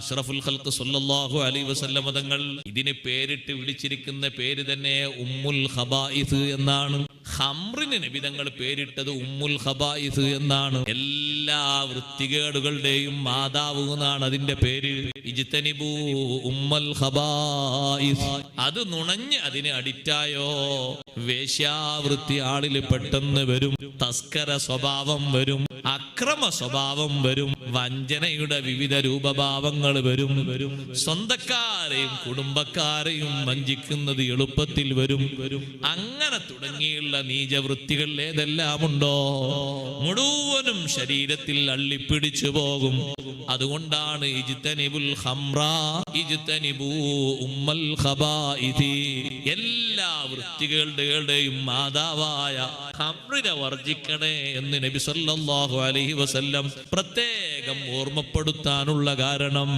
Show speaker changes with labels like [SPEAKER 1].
[SPEAKER 1] അഷ്റഫുൽ ഖൽഖ് സ്വല്ലല്ലാഹു അലൈഹി വസല്ലം തങ്ങൾ ഇതിന് പേരിട്ട് വിളിച്ചിരിക്കുന്ന പേര് തന്നെ ഉമ്മുൽ ഖബായിസ് എന്നാണ്. ഖംറിന് നബി തങ്ങൾ പേരിട്ടത് ഉമ്മുൽ ഖബായിസ് എന്നാണ്. എല്ലാ വൃത്തികേടുകളുടെയും മാതാവ് എന്നാണ് അതിന്റെ പേര്. ഇജ്തനിബൂ ഉമ്മുൽ ഖബായിസ്. അത് നുണഞ്ഞ് അതിന് അഡിക്റ്റായോ വേശ്യാവൃത്തി ആളിൽ പെട്ടെന്ന് വരും, തസ്കര സ്വഭാവം വരും, അക്രമ സ്വഭാവം വരും, വഞ്ചനയുടെ വിവിധ രൂപഭാവങ്ങൾ വരും. സ്വന്തക്കാരെയും കുടുംബക്കാരെയും വഞ്ചിക്കുന്നത് എളുപ്പത്തിൽ വരും. അങ്ങനെ തുടങ്ങിയുള്ള നീചവൃത്തികൾ ഏതെല്ലാമുണ്ടോ മുഴുവനും ശരീരത്തിൽ അള്ളിപ്പിടിച്ചു പോകും. അതുകൊണ്ടാണ് ഇജ്തനിബുൽ ഖംറ ഇജ്തനിബൂ ഉമ്മൽ ഖബായിസി. എല്ലാ വൃത്തികളുടെയും മാതാവായ ഖംറിനെ വർജിക്കണേ എന്ന് നബി സല്ലല്ലാഹു അലൈഹി വസല്ലം പ്രത്യേകം ഓർമ്മപ്പെടുത്താനുള്ള കാരണം